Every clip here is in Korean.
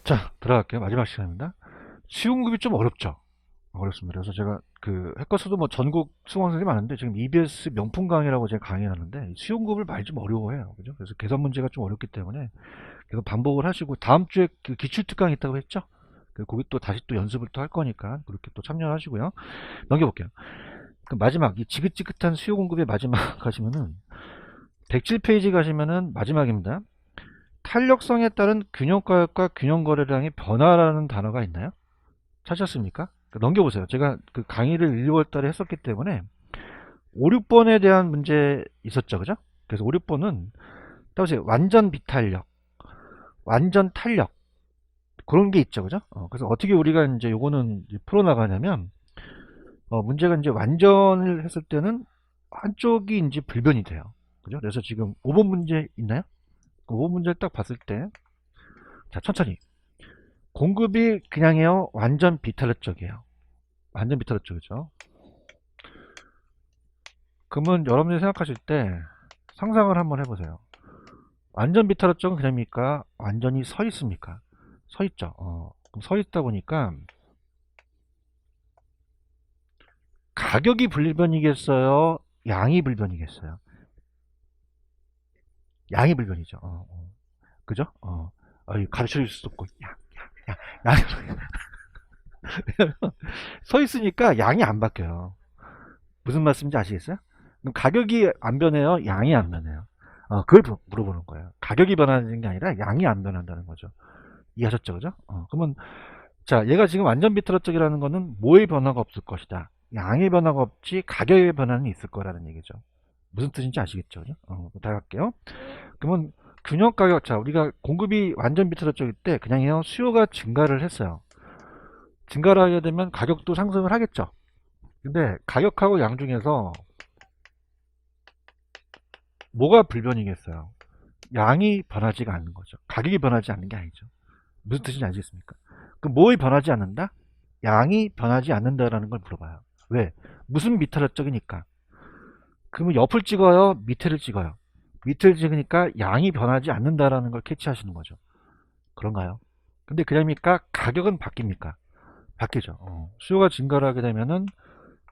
자, 들어갈게요. 마지막 시간입니다. 시험급이 좀 어렵죠? 어렵습니다. 그래서 제가 해커스도 뭐 전국 수강생들이 많은데 지금 EBS 명품 강의라고 제가 강의하는데 시험급을 많이 좀 어려워해요. 그죠? 그래서 계산 문제가 좀 어렵기 때문에 계속 반복을 하시고 다음 주에 그 기출특강 있다고 했죠? 거기 또 다시 또 연습을 또 할 거니까 그렇게 또 참여하시고요. 넘겨볼게요. 그 마지막 이 지긋지긋한 수요 공급의 마지막 가시면은 107페이지 가시면은 마지막입니다. 탄력성에 따른 균형가격과 균형거래량의 변화라는 단어가 있나요? 찾으셨습니까? 넘겨보세요. 제가 그 강의를 1, 2월 달에 했었기 때문에 5, 6번에 대한 문제 있었죠. 그죠? 그래서 5, 6번은 따보세요. 완전 비탄력, 완전 탄력 그런 게 있죠. 그죠? 그래서 어떻게 우리가 이제 요거는 이제 풀어나가냐면 문제가 이제 완전을 했을 때는 한쪽이 이제 불변이 돼요. 그죠? 그래서 지금 5번 문제 있나요? 5번 문제를 딱 봤을 때 자, 천천히 공급이 그냥이요 완전 비탄력적이에요. 완전 비탄력적이죠. 그러면 여러분이 생각하실 때 상상을 한번 해보세요. 완전 비탄력적은 그냥입니까? 완전히 서 있습니까? 서 있죠. 그럼 서 있다 보니까 가격이 불변이겠어요? 양이 불변이겠어요? 양이 불변이죠. 그죠? 가르쳐 줄 수도 없고 양. 서 있으니까 양이 안 바뀌어요. 무슨 말씀인지 아시겠어요? 그럼 가격이 안 변해요? 양이 안 변해요? 그걸 물어보는 거예요. 가격이 변하는 게 아니라 양이 안 변한다는 거죠. 이해하셨죠? 그죠? 그러면 자, 얘가 지금 완전 비트러적이라는 거는 뭐의 변화가 없을 것이다. 양의 변화가 없지 가격의 변화는 있을 거라는 얘기죠. 무슨 뜻인지 아시겠죠? 그죠? 다 할게요. 그러면 균형 가격, 자, 우리가 공급이 완전 비트러적일 때 그냥요 수요가 증가를 했어요. 증가를 하게 되면 가격도 상승을 하겠죠. 근데 가격하고 양 중에서 뭐가 불변이겠어요? 양이 변하지가 않는 거죠. 가격이 변하지 않는 게 아니죠. 무슨 뜻인지 아시겠습니까? 그럼 뭐에 변하지 않는다? 양이 변하지 않는다라는 걸 물어봐요. 왜? 무슨 미터력적이니까. 그러면 옆을 찍어요? 밑에를 찍어요? 밑에를 찍으니까 양이 변하지 않는다라는 걸 캐치하시는 거죠. 그런가요? 근데 그냥입니까? 가격은 바뀝니까? 바뀌죠. 수요가 증가를 하게 되면은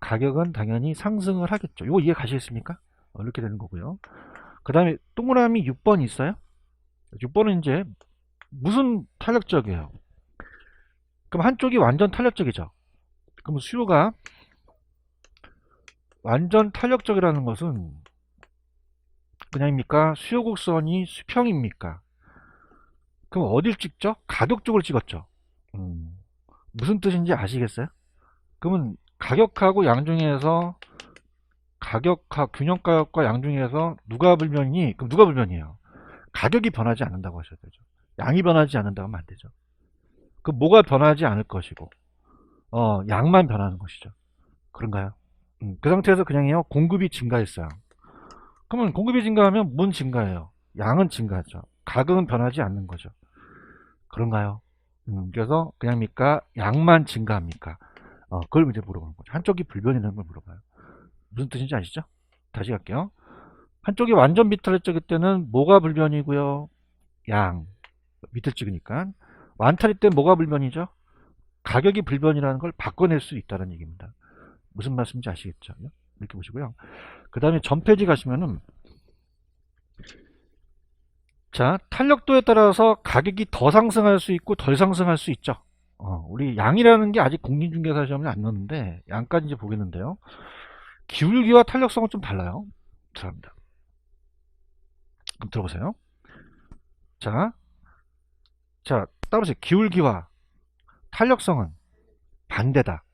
가격은 당연히 상승을 하겠죠. 이거 이해 가시겠습니까? 이렇게 되는 거고요. 그 다음에 동그라미 6번 있어요? 6번은 이제 무슨 탄력적이에요? 그럼 한쪽이 완전 탄력적이죠. 그럼 수요가 완전 탄력적이라는 것은 그냥입니까? 수요 곡선이 수평입니까? 그럼 어딜 찍죠? 가격 쪽을 찍었죠. 무슨 뜻인지 아시겠어요? 그러면 가격하고 양 중에서 균형 가격과 양 중에서 누가 불변이? 그럼 누가 불변이에요? 가격이 변하지 않는다고 하셔야 되죠. 양이 변하지 않는다고 하면 안 되죠. 그럼 뭐가 변하지 않을 것이고, 양만 변하는 것이죠. 그런가요? 그 상태에서 그냥요 공급이 증가했어요. 그러면 공급이 증가하면 문 증가해요. 양은 증가하죠. 가격은 변하지 않는 거죠. 그런가요? 그래서 그냥입니까? 양만 증가합니까? 그걸 이제 물어보는 거죠. 한쪽이 불변이라는 걸 물어봐요. 무슨 뜻인지 아시죠? 다시 갈게요. 한쪽이 완전 비탈적일 때는 뭐가 불변이고요? 양. 밑을 찍으니까. 완탈일 때 뭐가 불변이죠? 가격이 불변이라는 걸 바꿔낼 수 있다는 얘기입니다. 무슨 말씀인지 아시겠죠? 이렇게 보시고요. 그 다음에 전 페이지 가시면은 자, 탄력도에 따라서 가격이 더 상승할 수 있고 덜 상승할 수 있죠. 우리 양이라는 게 아직 공인중개사 시험에 안 넣었는데 양까지 이제 보겠는데요. 기울기와 탄력성은 좀 달라요. 죄송합니다. 그럼 들어보세요. 자, 따라보세요. 기울기와 탄력성은 반대다.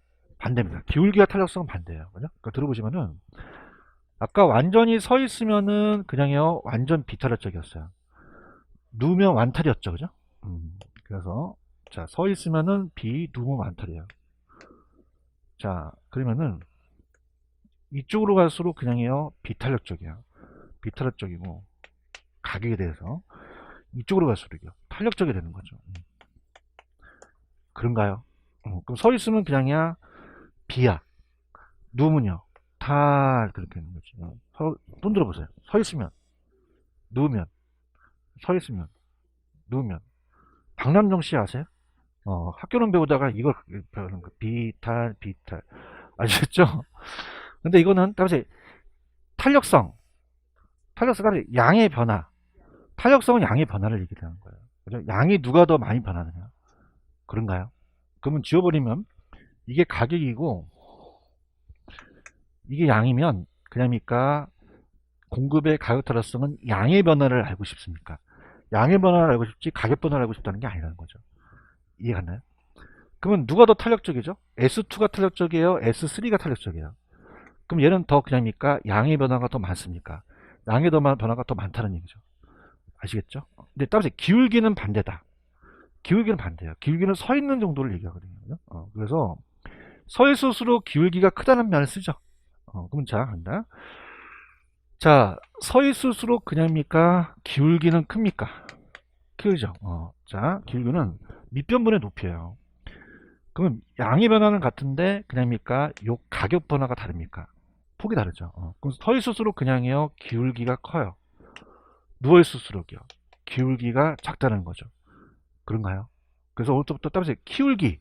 반대입니다. 기울기와 탄력성은 반대예요. 그죠? 그러니까 들어보시면은 아까 완전히 서 있으면은 그냥요 완전 비탄력적이었어요. 누우면 완탈이었죠. 그죠? 그래서 자, 서 있으면은 비, 누우면 완탈이에요. 자, 그러면은 이쪽으로 갈수록 그냥요 비탄력적이야. 비탄력적이고 가격에 대해서 이쪽으로 갈수록요 탄력적이 되는 거죠. 그런가요? 그럼 서 있으면 그냥이야 비야. 누우면요 다 그렇게 되는 거지. 손 들어보세요. 서 있으면, 누우면, 서 있으면, 누우면 박남정 씨 아세요? 학교는 배우다가 이걸 배우는 거. 비탈. 아시겠죠? 근데 이거는 따라서 탄력성, 따라서 양의 변화. 탄력성은 양의 변화를 얘기하는 거예요. 그죠? 양이 누가 더 많이 변하느냐. 그런가요? 그러면 지워버리면 이게 가격이고 이게 양이면 그냥입니까? 공급의 가격 탄력성은 양의 변화를 알고 싶습니까? 양의 변화를 알고 싶지 가격 변화를 알고 싶다는 게 아니라는 거죠. 이해갔나요? 그러면 누가 더 탄력적이죠? S2가 탄력적이에요? S3가 탄력적이에요? 그럼 얘는 더 그냥입니까? 양의 변화가 더 많습니까? 양의 변화가 더 많다는 얘기죠. 아시겠죠? 근데 따라서 기울기는 반대다. 기울기는 반대예요. 기울기는 서 있는 정도를 얘기하거든요. 그래서 서 있을수록 기울기가 크다는 말을 쓰죠. 그럼 자, 간다. 자, 서 있을수록 그냥입니까? 기울기는 큽니까? 크죠. 자, 기울기는 밑변분의 높이에요. 그럼 양의 변화는 같은데 그냥입니까? 요 가격 변화가 다릅니까? 폭이 다르죠. 그럼 서 있을수록 그냥이요. 기울기가 커요. 누워 있을수록이요. 기울기가 작다는 거죠. 그런가요? 그래서 오늘부터 따라서 기울기.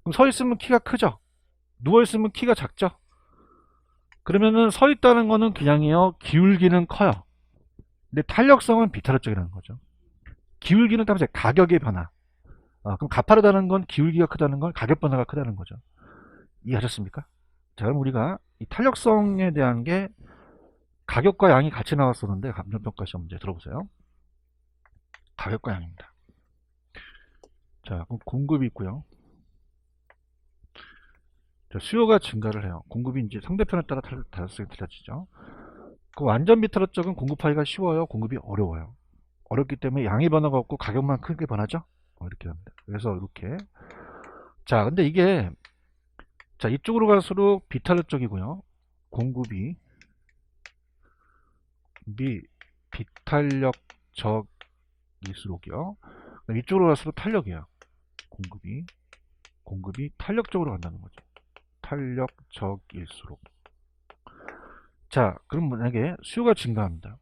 그럼 서 있으면 키가 크죠. 누워 있으면 키가 작죠. 그러면은 서 있다는 거는 그냥이요. 기울기는 커요. 근데 탄력성은 비탄력적이라는 거죠. 기울기는 따라서 가격의 변화. 그럼 가파르다는 건 기울기가 크다는 건 가격 변화가 크다는 거죠. 이해하셨습니까? 자, 그럼 우리가 이 탄력성에 대한 게 가격과 양이 같이 나왔었는데 감정평가 시험 문제 들어보세요. 가격과 양입니다. 자, 그럼 공급이 있고요. 자, 수요가 증가를 해요. 공급이 이제 상대편에 따라 다르게 달라지죠. 그 완전 비탄력적은 공급하기가 쉬워요. 공급이 어려워요. 어렵기 때문에 양의 변화가 없고 가격만 크게 변하죠. 이렇게 합니다. 그래서 이렇게. 자, 근데 이게 자, 이쪽으로 갈수록 비탄력적이고요. 공급이 비탄력적일수록이요. 이쪽으로 갈수록 탄력이에요. 공급이 탄력적으로 간다는 거죠. 탄력적일수록. 자, 그럼 만약에 수요가 증가합니다.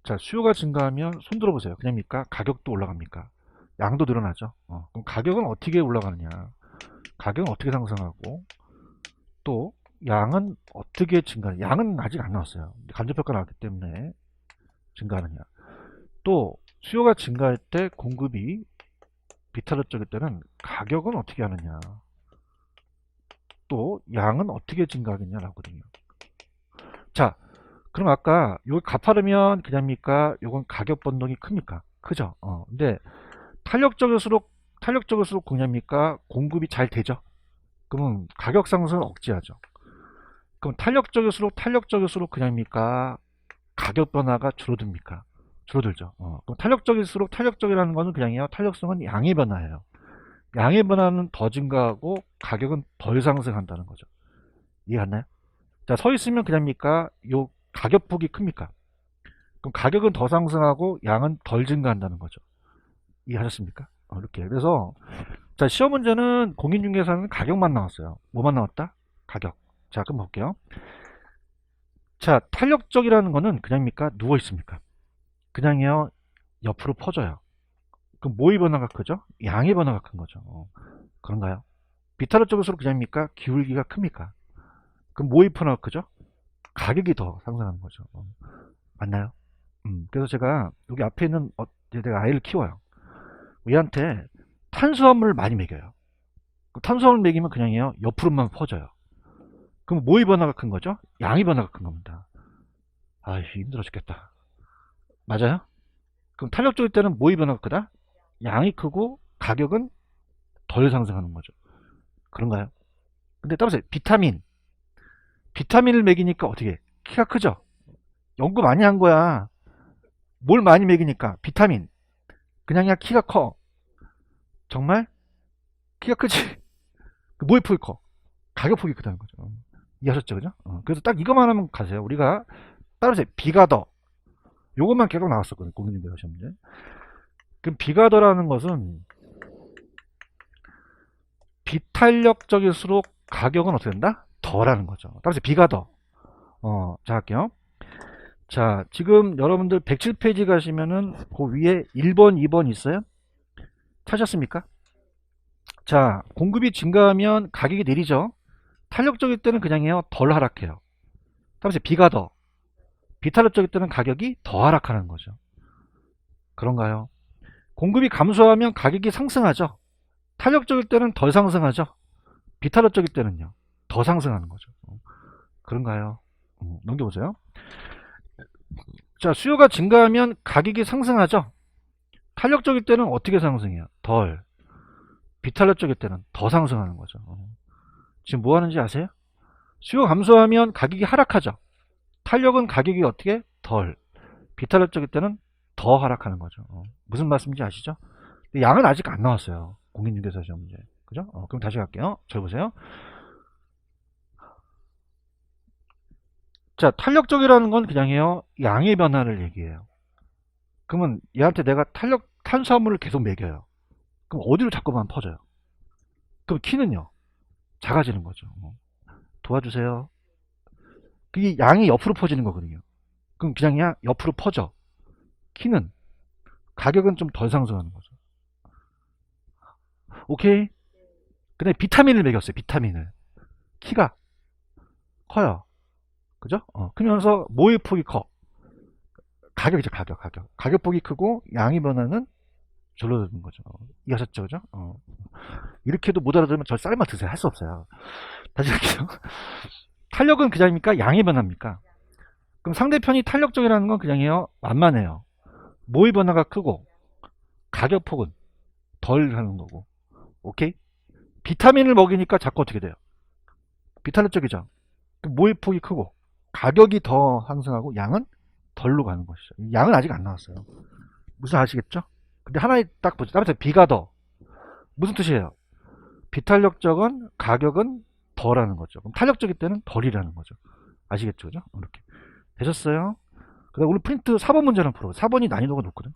자, 수요가 증가하면 손 들어보세요. 그냥입니까? 가격도 올라갑니까? 양도 늘어나죠. 그럼 가격은 어떻게 올라가느냐? 가격은 어떻게 상승하고 또 양은 어떻게 증가하느냐? 양은 아직 안 나왔어요. 감정평가 나왔기 때문에 증가하느냐? 또 수요가 증가할 때 공급이 비탄력적일 때는 가격은 어떻게 하느냐? 또 양은 어떻게 증가하겠냐라고 하거든요. 자, 그럼 아까 요거 가파르면 그냥입니까? 요건 가격 변동이 큽니까? 크죠? 근데 탄력적일수록 그냥입니까? 공급이 잘 되죠? 그러면 가격 상승을 억제하죠. 그럼 탄력적일수록 그냥입니까? 가격 변화가 줄어듭니까? 줄어들죠. 그럼 탄력적일수록 탄력적이라는 거는 그냥이요. 탄력성은 양의 변화예요. 양의 변화는 더 증가하고 가격은 덜 상승한다는 거죠. 이해갔나요? 자, 서 있으면 그냥입니까? 요 가격폭이 큽니까? 그럼 가격은 더 상승하고 양은 덜 증가한다는 거죠. 이해하셨습니까? 이렇게. 그래서 자, 시험 문제는 공인중개사는 가격만 나왔어요. 뭐만 나왔다? 가격. 자, 그럼 볼게요. 자, 탄력적이라는 거는 그냥입니까? 누워 있습니까? 그냥이요. 옆으로 퍼져요. 그럼 뭐의 변화가 크죠? 양의 변화가 큰 거죠. 그런가요? 비탄력적일수록 그냥입니까? 기울기가 큽니까? 그럼 뭐의 변화가 크죠? 가격이 더 상승하는 거죠. 맞나요? 그래서 제가 여기 앞에 있는 내가 아이를 키워요. 얘한테 탄수화물을 많이 먹여요. 탄수화물 먹이면 그냥이요. 옆으로만 퍼져요. 그럼 뭐의 변화가 큰 거죠? 양의 변화가 큰 겁니다. 아휴, 힘들어 죽겠다. 맞아요? 그럼 탄력적일 때는 뭐의 변화가 크다? 양이 크고 가격은 덜 상승하는 거죠. 그런가요? 근데 따라서 비타민을 먹이니까 어떻게 키가 크죠? 연구 많이 한 거야. 뭘 많이 먹이니까 비타민. 그냥이야 키가 커. 정말 키가 크지. 뭐의 폭이 커? 가격폭이 크다는 거죠. 이해하셨죠? 그죠? 그래서 딱 이것만 하면 가세요. 우리가 따라서 비가더 요것만 계속 나왔었거든요. 공인중개사 시험 문제. 그럼 비가더라는 것은 비탄력적일수록 가격은 어떻게 된다? 덜하는 거죠. 따라서 비가더. 자, 할게요. 자, 지금 여러분들 107페이지 가시면은 그 위에 1번, 2번 있어요? 찾았습니까? 자, 공급이 증가하면 가격이 내리죠. 탄력적일 때는 그냥요 덜 하락해요. 다음에 B가 더, 비탄력적일 때는 가격이 더 하락하는 거죠. 그런가요? 공급이 감소하면 가격이 상승하죠. 탄력적일 때는 덜 상승하죠. 비탄력적일 때는요 더 상승하는 거죠. 그런가요? 넘겨보세요. 자, 수요가 증가하면 가격이 상승하죠. 탄력적일 때는 어떻게 상승해요? 덜. 비탄력적일 때는 더 상승하는 거죠. 지금 뭐 하는지 아세요? 수요 감소하면 가격이 하락하죠. 탄력은 가격이 어떻게? 덜. 비탄력적일 때는 더 하락하는 거죠. 무슨 말씀인지 아시죠? 양은 아직 안 나왔어요. 공인중개사 시험 문제. 그죠? 그럼 다시 갈게요. 저 보세요. 자, 탄력적이라는 건 그냥요 양의 변화를 얘기해요. 그러면 얘한테 내가 탄수화물을 계속 먹여요. 그럼 어디로 자꾸만 퍼져요? 그럼 키는요 작아지는 거죠. 도와주세요. 그게 양이 옆으로 퍼지는 거거든요. 그럼 그냥 옆으로 퍼져. 키는, 가격은 좀 덜 상승하는 거죠. 오케이? 근데 비타민을 먹였어요. 비타민을. 키가 커요. 그죠? 그러면서 모의 폭이 커. 가격이죠. 가격폭이 크고 양의 변화는 줄어드는 거죠. 이해하셨죠? 그죠? 이렇게도 못 알아들으면 저 쌀만 드세요. 할 수 없어요. 다시 할게요. 탄력은 그냥입니까? 양의 변화입니까? 그럼 상대편이 탄력적이라는 건 그냥이에요. 완만해요. 모의 변화가 크고 가격폭은 덜 하는 거고. 오케이? 비타민을 먹이니까 자꾸 어떻게 돼요? 비탄력적이죠. 모의 폭이 크고 가격이 더 상승하고 양은 덜로 가는 것이죠. 양은 아직 안 나왔어요. 무슨 아시겠죠? 근데 하나에 딱 보죠. 다음에 B가 더. 무슨 뜻이에요? 비탄력적은 가격은 덜하는 거죠. 그럼 탄력적일 때는 덜이라는 거죠. 아시겠죠? 그죠? 이렇게. 되셨어요? 그 다음 우리 프린트 4번 문제랑 풀어. 4번이 난이도가 높거든.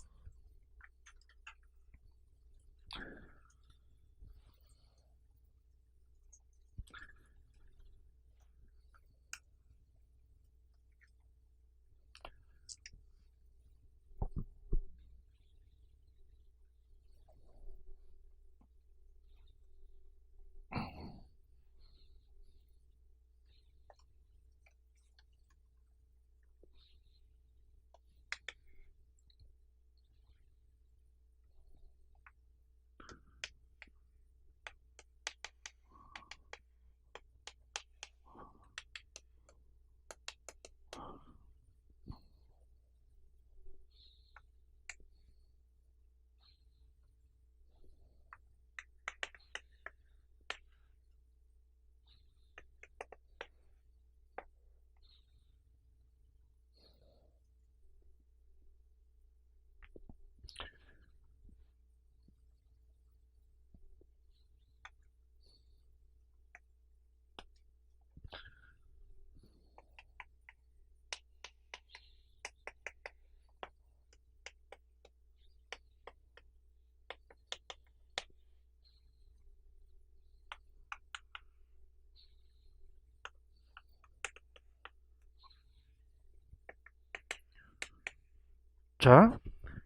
자,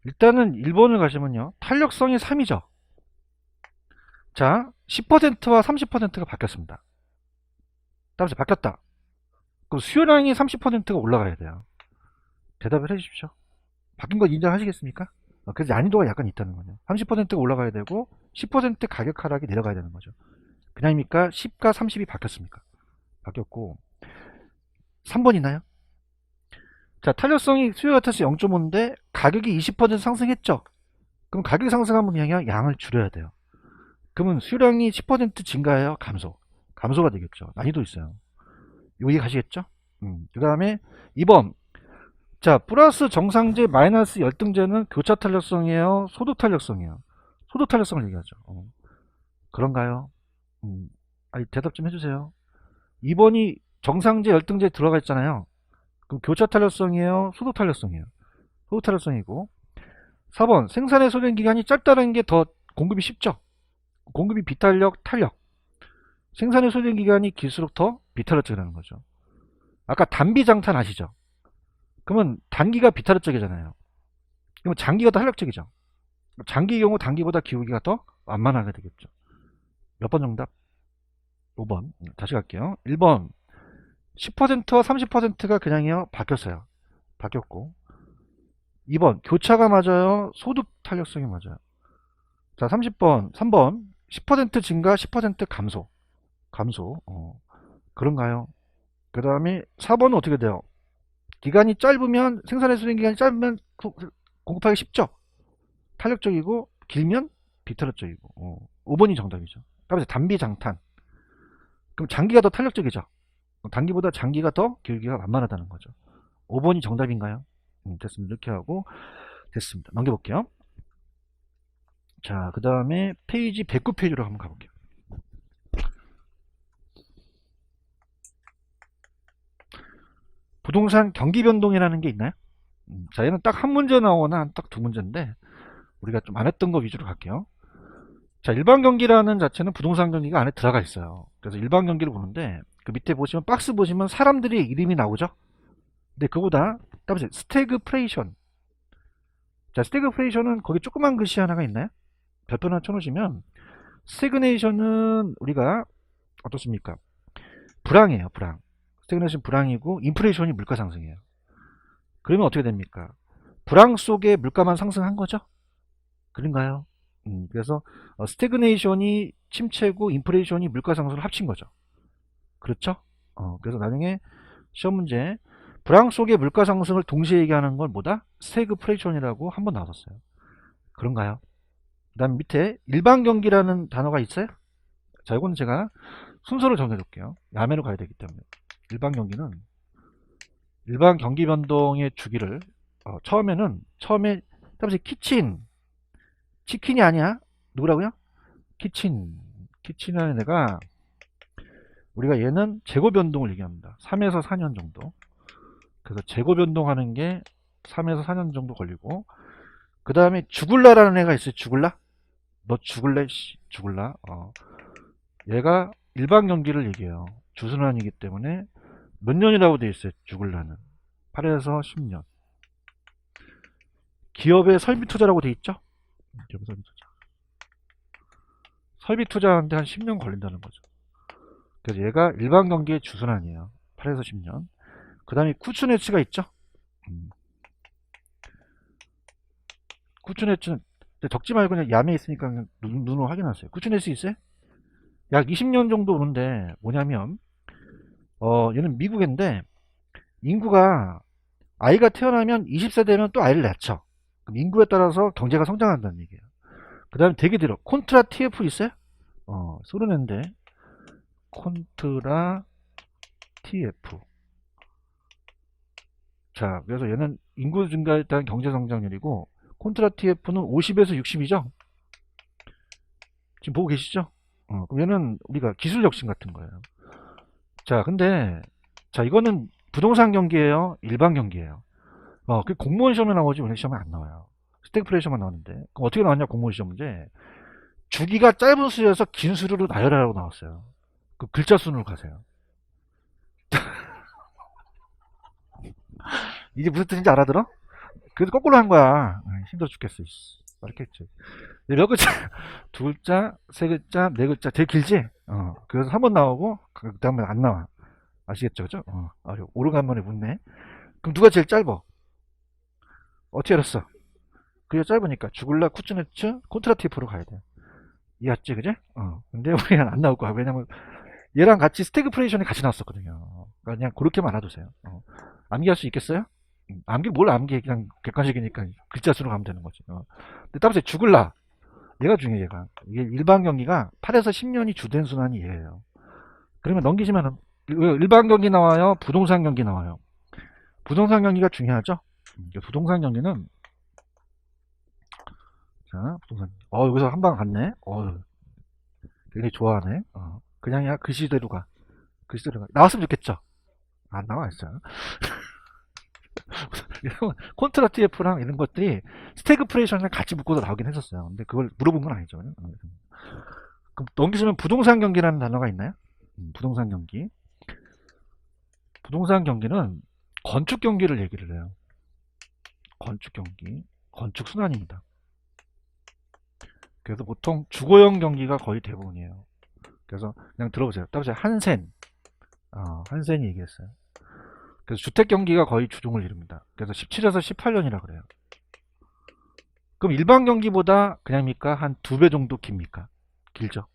일단은 1번을 가시면요. 탄력성이 3이죠. 자, 10%와 30%가 바뀌었습니다. 따라서 바뀌었다. 그럼 수요량이 30%가 올라가야 돼요. 대답을 해주십시오. 바뀐 거 인정하시겠습니까? 그래서 난이도가 약간 있다는 거죠. 30%가 올라가야 되고 10% 가격 하락이 내려가야 되는 거죠. 그냥입니까? 10과 30이 바뀌었습니까? 바뀌었고 3번 있나요? 자, 탄력성이 수요 같아서 0.5인데 가격이 20% 상승했죠. 그럼 가격이 상승하면 그냥 양을 줄여야 돼요. 그러면 수요량이 10% 증가해요? 감소가 되겠죠. 난이도 있어요. 이해 가시겠죠? 그 다음에 2번. 자, 플러스 정상제 마이너스 열등제는 교차 탄력성이에요? 소득 탄력성이에요? 소득 탄력성을 얘기하죠. 그런가요? 아니, 대답 좀 해주세요. 2번이 정상제 열등제 들어가 있잖아요. 그럼 교차 탄력성이에요? 소득 탄력성이에요? 소득 탄력성이고. 4번 생산의 소련 기간이 짧다는 게 더 공급이 쉽죠. 공급이 비탄력, 탄력. 생산의 소련 기간이 길수록 더 비탄력적이라는 거죠. 아까 단비장탄 아시죠? 그러면 단기가 비탄력적이잖아요. 그러면 장기가 더 탄력적이죠. 장기 경우 단기보다 기울기가 더 완만하게 되겠죠. 몇 번 정답? 5번. 다시 갈게요. 1번 10%와 30%가 그냥이요 바뀌었어요. 바뀌었고 2번 교차가 맞아요, 소득 탄력성이 맞아요. 자 30번 3번 10% 증가 10% 감소. 감소. 그런가요? 그 다음에 4번은 어떻게 돼요? 기간이 짧으면, 생산할 수 있는 기간이 짧으면 공급하기 쉽죠. 탄력적이고 길면 비탄력적이고. 5번이 정답이죠. 그래서 단비 장탄. 그럼 장기가 더 탄력적이죠. 단기보다 장기가 더 길기가 만만하다는 거죠. 5번이 정답인가요? 됐습니다. 이렇게 하고 됐습니다. 넘겨볼게요. 자, 그 다음에 페이지 109페이지로 한번 가볼게요. 부동산 경기 변동이라는 게 있나요? 자, 얘는 딱 한 문제 나오나 딱 두 문제인데 우리가 좀 안 했던 거 위주로 갈게요. 자, 일반 경기라는 자체는 부동산 경기가 안에 들어가 있어요. 그래서 일반 경기를 보는데 그 밑에 보시면 박스 보시면 사람들의 이름이 나오죠. 근데 그거보다 따라서 스태그플레이션. 자, 스태그플레이션은 거기 조그만 글씨 하나가 있나요? 별표 하나 쳐놓으시면 스태그네이션은 우리가 어떻습니까? 불황이에요, 불황. 스태그네이션 불황이고 인플레이션이 물가 상승이에요. 그러면 어떻게 됩니까? 불황 속에 물가만 상승한 거죠? 그런가요? 그래서 스태그네이션이 침체고 인플레이션이 물가 상승을 합친 거죠. 그렇죠? 그래서 나중에 시험 문제 불황 속의 물가 상승을 동시에 얘기하는 걸 뭐다? 스태그플레이션이라고 한번 나왔었어요. 그런가요? 그 다음 밑에 일반 경기라는 단어가 있어요? 자, 이거는 제가 순서를 정해놓을게요. 야매로 가야 되기 때문에. 일반 경기는 일반 경기 변동의 주기를 처음에 따라서 치킨이 아니야. 누구라고요? 키친이라는 애가 우리가 얘는 재고 변동을 얘기합니다. 3에서 4년 정도. 그래서 재고 변동하는 게 3에서 4년 정도 걸리고 그 다음에 죽을라라는 애가 있어요. 죽을라? 너 죽을래? 죽을라? 얘가 일반 경기를 얘기해요. 주순환이기 때문에 몇 년이라고 돼 있어요. 죽을라는 8에서 10년. 기업의 설비 투자라고 돼 있죠? 기업의 설비 투자. 설비 투자하는데 한 10년 걸린다는 거죠. 그래서 얘가 일반 경기의 주순환이에요. 8에서 10년. 그 다음에 쿠츠네츠가 있죠? 쿠츠네츠는 적지 말고 그냥 야매 있으니까 그냥 눈으로 확인하세요. 쿠츠네츠 있어요? 약 20년 정도 오는데 뭐냐면 얘는 미국인데 인구가 아이가 태어나면 20세 되면 또 아이를 낳죠. 그럼 인구에 따라서 경제가 성장한다는 얘기예요. 그 다음에 되게 들어. 콘트라 TF 있어요? 소련인데 콘트라 TF. 자, 그래서 얘는 인구 증가에 따른 경제 성장률이고 콘트라 TF는 50에서 60이죠? 지금 보고 계시죠? 그럼 얘는 우리가 기술 혁신 같은 거예요. 자, 근데 자, 이거는 부동산 경기예요, 일반 경기예요. 그 공무원 시험에 나오지 은행 시험에 안 나와요. 스태그플레이션만 나오는데 그럼 어떻게 나왔냐? 공무원 시험 문제 주기가 짧은 수에서 긴 수로 나열하라고 나왔어요. 그 글자 순으로 가세요. 이게 무슨 뜻인지 알아들어? 그래도 거꾸로 한 거야. 힘들어 죽겠어. 이렇게 했지. 몇 글자? 두 글자, 세 글자, 네 글자. 되게 길지? 그래서 한 번 나오고 그 다음에 안 나와. 아시겠죠? 그죠? 오래간만에 묻네. 그럼 누가 제일 짧어? 어떻게 알았어? 그게 짧으니까 죽을라 쿠츠네츠 콘트라티프로 가야 돼. 이해했지? 그지? 근데 우리는 안 나올 거야. 왜냐면 얘랑 같이 스태그플레이션이 같이 나왔었거든요. 그러니까 그냥 그렇게만 알아두세요. 암기할 수 있겠어요? 암기 뭘 암기? 그냥 객관식이니까 글자 수로 가면 되는 거지. 근데 따라서 죽을라. 얘가 중요해, 얘가. 이게 일반 경기가 8에서 10년이 주된 순환이 얘예요. 그러면 넘기시면은 일반 경기 나와요, 부동산 경기 나와요. 부동산 경기가 중요하죠. 부동산 경기는 자, 부동산. 여기서 한 방 갔네. 굉장히 좋아하네. 그냥 야 글씨대로 가. 글씨대로 가. 나왔으면 좋겠죠. 안 나와 있어요. 콘트라 TF랑 이런 것들이 스태그플레이션을 같이 묶어서 나오긴 했었어요. 근데 그걸 물어본 건 아니죠. 그럼 넘기시면 부동산 경기라는 단어가 있나요? 부동산 경기. 부동산 경기는 건축 경기를 얘기를 해요. 건축 경기. 건축 순환입니다. 그래서 보통 주거용 경기가 거의 대부분이에요. 그래서 그냥 들어보세요. 따라서 한센, 한센이 얘기했어요. 그래서 주택 경기가 거의 주종을 이룹니다. 그래서 17에서 18년이라 그래요. 그럼 일반 경기보다 그냥입니까? 한 2배 정도 깁니까? 길죠.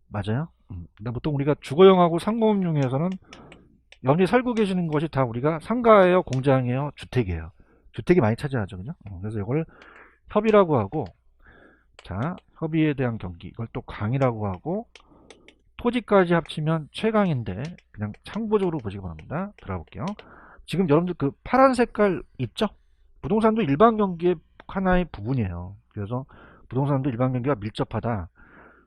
맞아요. 근데 보통 우리가 주거용하고 상공용에서는 연이 살고 계시는 것이 다 우리가 상가예요, 공장이에요, 주택이에요. 주택이 많이 차지하죠, 그죠? 그래서 이걸 협의라고 하고, 자, 협의에 대한 경기, 이걸 또 강이라고 하고, 토지까지 합치면 최강인데, 그냥 참고적으로 보시기 바랍니다. 들어볼게요. 지금 여러분들 그 파란 색깔 있죠? 부동산도 일반 경기의 하나의 부분이에요. 그래서 부동산도 일반 경기가 밀접하다.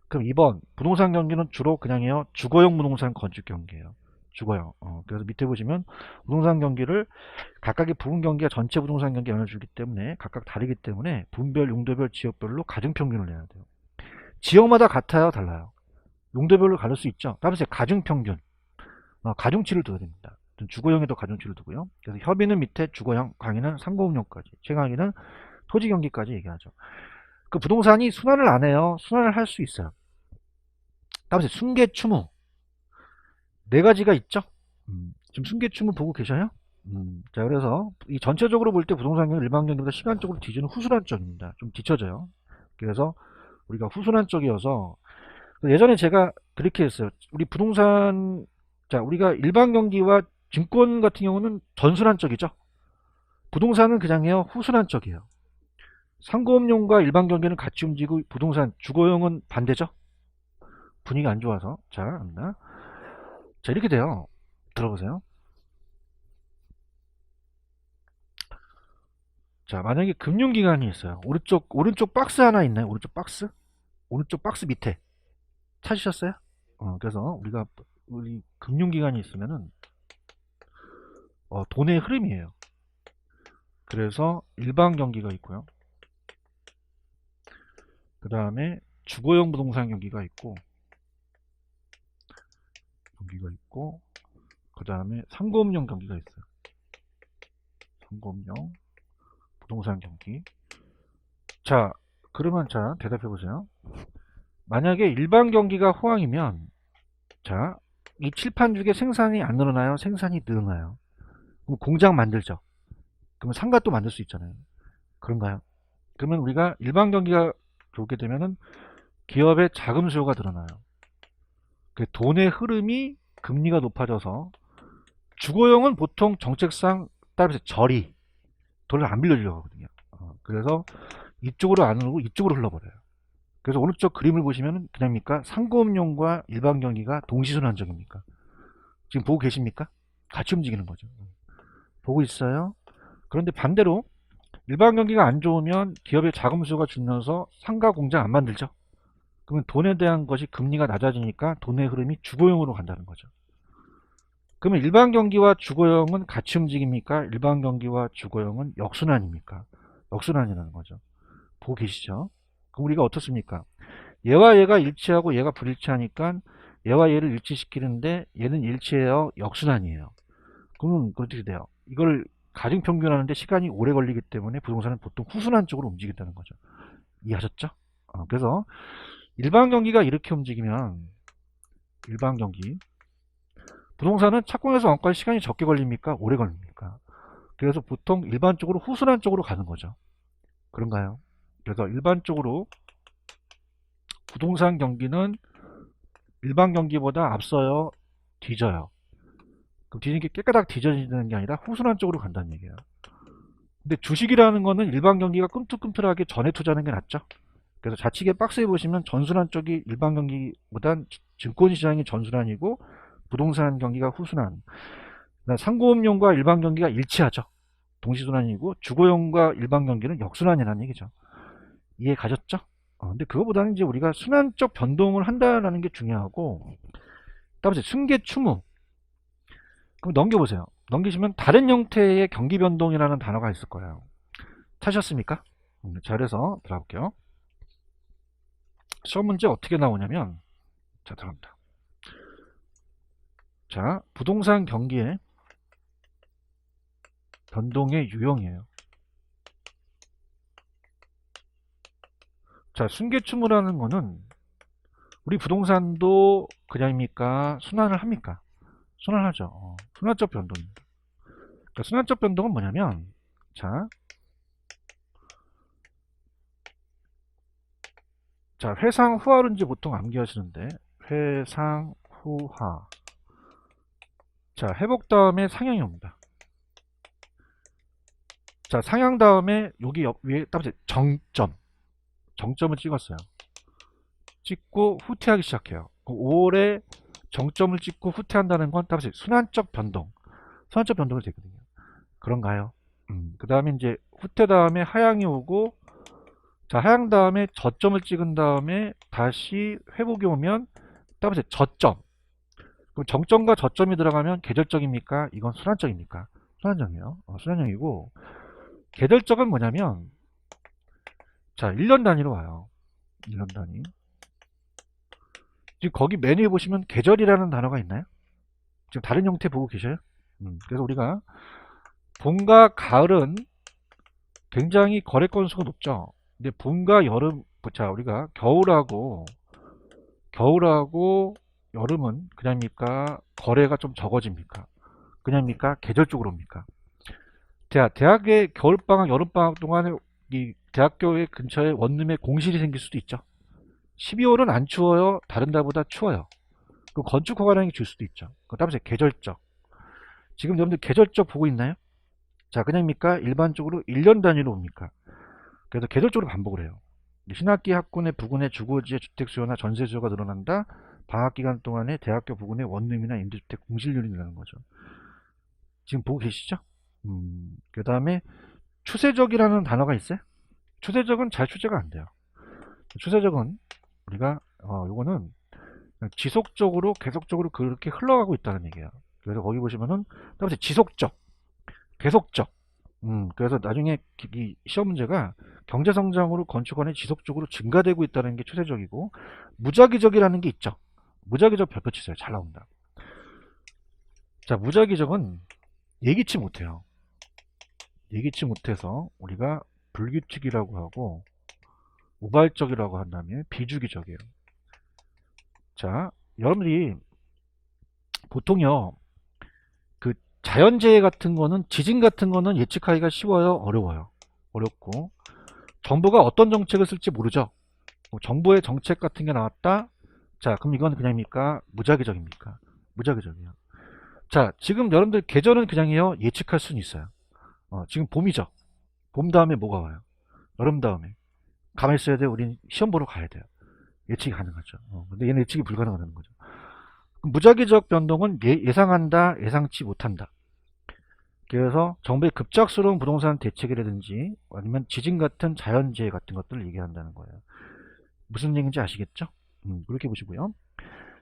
그럼 2번, 부동산 경기는 주로 그냥요, 주거용 부동산 건축 경기예요. 주거용. 그래서 밑에 보시면 부동산 경기를 각각의 부분 경기가 전체 부동산 경기에 영향을 주기 때문에 각각 다르기 때문에 분별, 용도별, 지역별로 가중평균을 내야 돼요. 지역마다 같아요, 달라요? 용도별로 다를 수 있죠. 따라서 가중평균, 가중치를 둬야 됩니다. 주거용에도 가중치를 두고요. 그래서 협의는 밑에 주거용, 강의는 상공용까지, 최강의는 토지 경기까지 얘기하죠. 그 부동산이 순환을 안 해요. 순환을 할 수 있어요. 따라서 순계추무 네 가지가 있죠. 지금 순계추무 보고 계셔요? 자, 그래서 이 전체적으로 볼 때 부동산 경기 일반 경기보다 시간적으로 뒤지는 후순환 쪽입니다. 좀 뒤쳐져요. 그래서 우리가 후순환 쪽이어서 예전에 제가 그렇게 했어요. 우리 부동산, 자, 우리가 일반 경기와 증권 같은 경우는 전순환 쪽이죠. 부동산은 그냥요 후순환 쪽이에요. 상고업용과 일반 경기는 같이 움직이고 부동산 주거용은 반대죠. 분위기가 안 좋아서. 자, 갑니다. 자, 이렇게 돼요. 들어보세요. 자, 만약에 금융기관이 있어요. 오른쪽 박스 하나 있나요? 오른쪽 박스? 오른쪽 박스 밑에. 찾으셨어요? 그래서 우리 금융기관이 있으면은, 돈의 흐름이에요. 그래서 일반 경기가 있고요. 그 다음에 주거용 부동산 경기가 있고, 그 다음에 상고업용 경기가 있어요. 상고업용 부동산 경기. 자, 그러면 자, 대답해 보세요. 만약에 일반 경기가 호황이면, 자, 이 칠판 중에 생산이 안 늘어나요? 생산이 늘어나요? 그럼 공장 만들죠. 그러면 상가 또 만들 수 있잖아요. 그런가요? 그러면 우리가 일반 경기가 좋게 되면은 기업의 자금 수요가 늘어나요. 그 돈의 흐름이 금리가 높아져서 주거용은 보통 정책상 따라서 돈을 안 빌려주려고 하거든요. 그래서 이쪽으로 안 오고 이쪽으로 흘러버려요. 그래서 오른쪽 그림을 보시면 그냥입니까? 상고업용과 일반 경기가 동시순환적입니까? 지금 보고 계십니까? 같이 움직이는 거죠. 보고 있어요. 그런데 반대로 일반 경기가 안 좋으면 기업의 자금 수요가 줄면서 상가 공장 안 만들죠. 그러면 돈에 대한 것이 금리가 낮아지니까 돈의 흐름이 주거용으로 간다는 거죠. 그러면 일반 경기와 주거용은 같이 움직입니까? 일반 경기와 주거용은 역순환입니까? 역순환이라는 거죠. 보고 계시죠? 그럼 우리가 어떻습니까? 얘와 얘가 일치하고 얘가 불일치하니까 얘와 얘를 일치시키는데 얘는 일치해요. 역순환이에요. 그러면 어떻게 돼요? 이걸 가중평균하는데 시간이 오래 걸리기 때문에 부동산은 보통 후순환 쪽으로 움직인다는 거죠. 이해하셨죠? 그래서 일반 경기가 이렇게 움직이면 일반 경기 부동산은 착공해서 완공까지 시간이 적게 걸립니까? 오래 걸립니까? 그래서 보통 일반적으로 후순환 쪽으로 가는 거죠. 그런가요? 그래서 일반적으로 부동산 경기는 일반 경기보다 앞서요, 뒤져요. 그럼 뒤지는 게 깨끗하게 뒤져지는 게 아니라 후순환 쪽으로 간다는 얘기예요. 근데 주식이라는 거는 일반 경기가 꿈틀꿈틀하게 전에 투자하는 게 낫죠. 그래서 좌측에 박스에 보시면 전순환 쪽이 일반 경기보단 증권시장이 전순환이고 부동산 경기가 후순환. 상고업용과 일반 경기가 일치하죠. 동시순환이고 주거용과 일반 경기는 역순환이라는 얘기죠. 이해 가셨죠? 근데 그거보다는 이제 우리가 순환적 변동을 한다는 게 중요하고, 따라서 순계추무. 그럼 넘겨보세요. 넘기시면 다른 형태의 경기 변동이라는 단어가 있을 거예요. 찾으셨습니까? 자, 그래서 들어볼게요. 시험 문제 어떻게 나오냐면, 자, 들어갑니다. 자, 부동산 경기의 변동의 유형이에요. 자, 순계추무라는 거는 우리 부동산도 그냥입니까? 순환을 합니까? 순환하죠. 순환적 변동입니다. 그러니까 순환적 변동은 뭐냐면, 자, 회상후하를 이제 보통 암기하시는데, 회상후하. 자, 회복 다음에 상향이 옵니다. 자, 상향 다음에 여기 위에 따라서 정점을 찍었어요. 찍고 후퇴하기 시작해요. 5월에 정점을 찍고 후퇴한다는 건 따라서 순환적 변동이 되거든요. 그런가요? 그 다음에 이제 후퇴 다음에 하향이 오고, 자, 하향 다음에 저점을 찍은 다음에 다시 회복이 오면 따라서 저점. 그럼 정점과 저점이 들어가면 계절적입니까? 이건 순환적입니까? 순환적이에요. 순환적이고, 계절적은 뭐냐면, 자, 1년 단위로 와요. 1년 단위. 지금 거기 메뉴에 보시면 계절이라는 단어가 있나요? 지금 다른 형태 보고 계셔요? 그래서 우리가 봄과 가을은 굉장히 거래 건수가 높죠. 근데 봄과 여름, 자, 우리가 겨울하고 여름은 그냥입니까? 거래가 좀 적어집니까? 그냥입니까? 계절적으로입니까? 대학의 겨울방학, 여름방학 동안에 이 대학교의 근처에 원룸에 공실이 생길 수도 있죠. 12월은 안 추워요. 다른 달보다 추워요. 그 건축 허가량이 줄 수도 있죠. 그 다음에 계절적. 지금 여러분들 계절적 보고 있나요? 자, 그냥입니까? 일반적으로 1년 단위로 옵니까? 그래서 계절적으로 반복을 해요. 신학기 학군의 부근의 주거지의 주택 수요나 전세 수요가 늘어난다. 방학 기간 동안에 대학교 부근의 원룸이나 임대주택 공실률이 늘어나는 거죠. 지금 보고 계시죠? 그 다음에 추세적이라는 단어가 있어요. 추세적은 잘 추제가 안 돼요. 추세적은 우리가 요거는 지속적으로 계속적으로 그렇게 흘러가고 있다는 얘기예요. 그래서 거기 보시면은 따라서 지속적, 계속적. 그래서 나중에 이 시험 문제가 경제 성장으로 건축원이 지속적으로 증가되고 있다는 게 추세적이고, 무작위적이라는 게 있죠. 무작위적 별표 치세요. 잘 나온다. 자, 무작위적은 예기치 못해요. 예기치 못해서 우리가 불규칙이라고 하고, 우발적이라고 한 다음에 비주기적이에요. 자, 여러분들이 보통요, 그 자연재해 같은 거는, 지진 같은 거는 예측하기가 쉬워요, 어려워요? 어렵고, 정부가 어떤 정책을 쓸지 모르죠. 정부의 정책 같은 게 나왔다. 자, 그럼 이건 그냥입니까? 무작위적입니까? 무작위적이에요. 자, 지금 여러분들 계절은 그냥이요, 예측할 수는 있어요. 지금 봄이죠. 봄 다음에 뭐가 와요? 여름 다음에. 가만히 있어야 돼요. 우린 시험 보러 가야 돼요. 예측이 가능하죠. 근데 얘는 예측이 불가능하다는 거죠. 무작위적 변동은 예상한다, 예상치 못한다. 그래서 정부의 급작스러운 부동산 대책이라든지 아니면 지진 같은 자연재해 같은 것들을 얘기한다는 거예요. 무슨 얘기인지 아시겠죠? 그렇게 보시고요.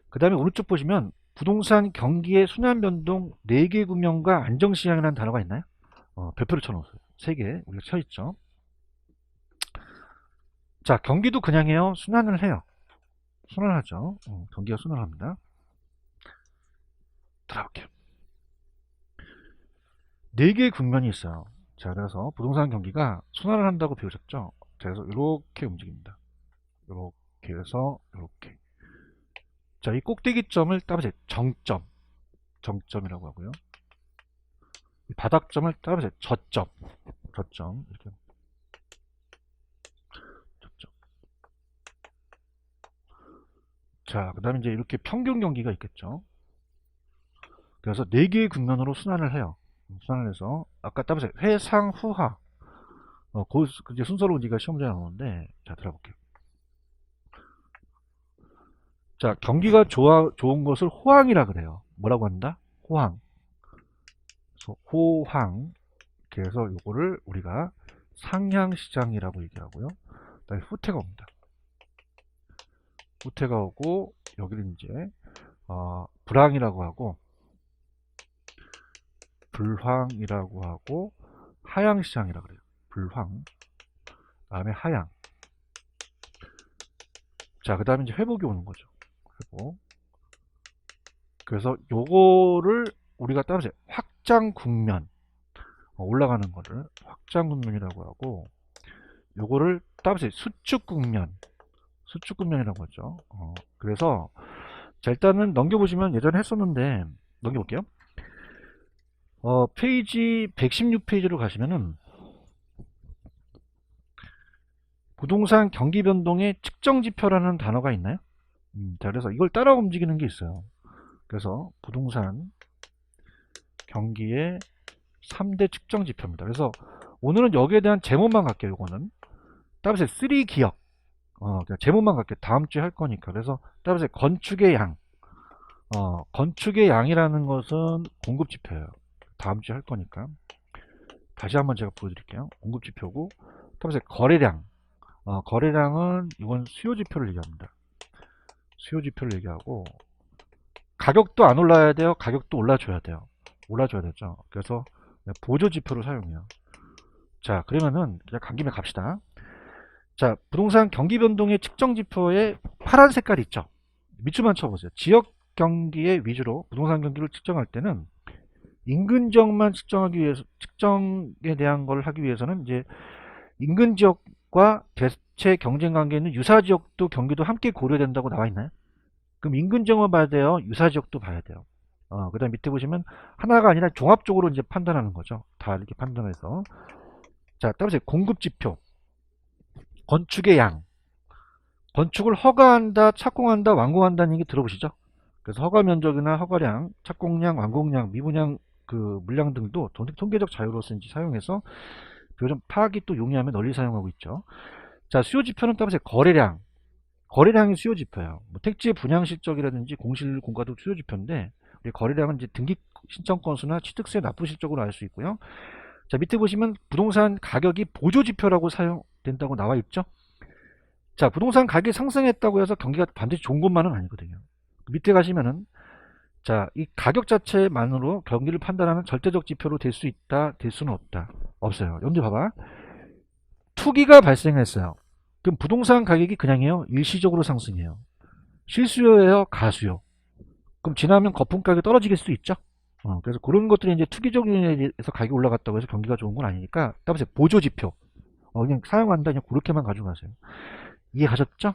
그 다음에 오른쪽 보시면 부동산 경기의 순환 변동 4개 구명과 안정시장이라는 단어가 있나요? 별표를 쳐놓았어요. 3개 우리가 쳐있죠. 자, 경기도 그냥해요. 순환을 해요. 순환하죠. 경기가 순환합니다. 들어볼게요. 4개의 국면이 있어요. 자, 그래서 부동산 경기가 순환을 한다고 배우셨죠? 자, 그래서 이렇게 움직입니다. 이렇게 해서 이렇게. 자, 이 꼭대기점을 따라서 정점이라고 하고요. 이 바닥점을 따라서 저점 이렇게. 저점. 자, 그 다음에 이제 이렇게 평균 경기가 있겠죠. 그래서 4개의 국면으로 순환을 해요. 순환을 해서 아까 따라서 회상후하. 그 이제 순서로 우리가 시험 문제 나오는데, 자, 들어볼게요. 자, 경기가 좋은 것을 호황이라 그래요. 뭐라고 한다? 호황. 그래서 호황. 그래서 요거를 우리가 상향시장이라고 얘기하고요. 그다음에 후퇴가 옵니다. 후퇴가 오고 여기를 이제 불황이라고 하고, 불황이라고 하고, 하향시장이라 그래요. 불황. 다음에 하향. 자, 그 다음에 이제 회복이 오는 거죠. 회복. 그래서 요거를 우리가 따라서 확장 국면, 올라가는 거를 확장 국면이라고 하고, 요거를 따라서 수축 국면, 수축금량이라고 하죠. 그래서 자, 일단은 넘겨보시면 예전에 했었는데 넘겨볼게요. 페이지 116페이지로 가시면은 부동산 경기 변동의 측정 지표라는 단어가 있나요? 자, 그래서 이걸 따라 움직이는 게 있어요. 그래서 부동산 경기의 3대 측정 지표입니다. 그래서 오늘은 여기에 대한 제목만 갈게요. 이거는 따라서 3 기억. 그냥 제목만 갈게요. 다음 주에 할 거니까. 그래서 따라서 건축의 양. 건축의 양이라는 것은 공급 지표예요. 다음 주에 할 거니까. 다시 한번 제가 보여드릴게요. 공급 지표고, 따라서 거래량. 거래량은 이건 수요 지표를 얘기합니다. 수요 지표를 얘기하고, 가격도 안 올라야 돼요. 가격도 올라줘야 돼요. 올라줘야 되죠. 그래서 보조 지표를 사용해요. 자, 그러면은 그냥 간 김에 갑시다. 자, 부동산 경기 변동의 측정 지표에 파란 색깔이 있죠. 밑줄만 쳐보세요. 지역 경기의 위주로 부동산 경기를 측정할 때는 인근 지역만 측정하기 위해서, 측정에 대한 걸 하기 위해서는 이제 인근 지역과 대체 경쟁 관계에 있는 유사 지역도 경기도 함께 고려된다고 나와 있나요? 그럼 인근 지역만 봐야 돼요? 유사 지역도 봐야 돼요? 그 다음 밑에 보시면 하나가 아니라 종합적으로 이제 판단하는 거죠. 다 이렇게 판단해서. 자, 따라서 공급 지표. 건축의 양. 건축을 허가한다, 착공한다, 완공한다는 얘기 들어보시죠? 그래서 허가 면적이나 허가량, 착공량, 완공량, 미분양, 물량 등도 통계적 자료로서 이제 사용해서 요즘 파악이 또 용이하면 널리 사용하고 있죠. 자, 수요 지표는 따라서 거래량. 거래량이 수요 지표예요. 뭐 택지 분양 실적이라든지 공실 공가도 수요 지표인데, 우리 거래량은 이제 등기 신청 건수나 취득세 납부 실적으로 알 수 있고요. 자, 밑에 보시면 부동산 가격이 보조 지표라고 사용된다고 나와 있죠. 자, 부동산 가격이 상승했다고 해서 경기가 반드시 좋은 것만은 아니거든요. 밑에 가시면은, 자, 이 가격 자체만으로 경기를 판단하는 절대적 지표로 될 수 있다, 될 수는 없다. 없어요. 여러분들 봐봐. 투기가 발생했어요. 그럼 부동산 가격이 그냥이에요? 일시적으로 상승해요. 실수요예요? 가수요? 그럼 지나면 거품 가격이 떨어질 수도 있죠? 그래서 그런 것들이 이제 투기적 요인에 의해서 가격이 올라갔다고 해서 경기가 좋은 건 아니니까, 따라서 보조 지표. 그냥 사용한다, 그냥 그렇게만 가져가세요. 이해 가셨죠?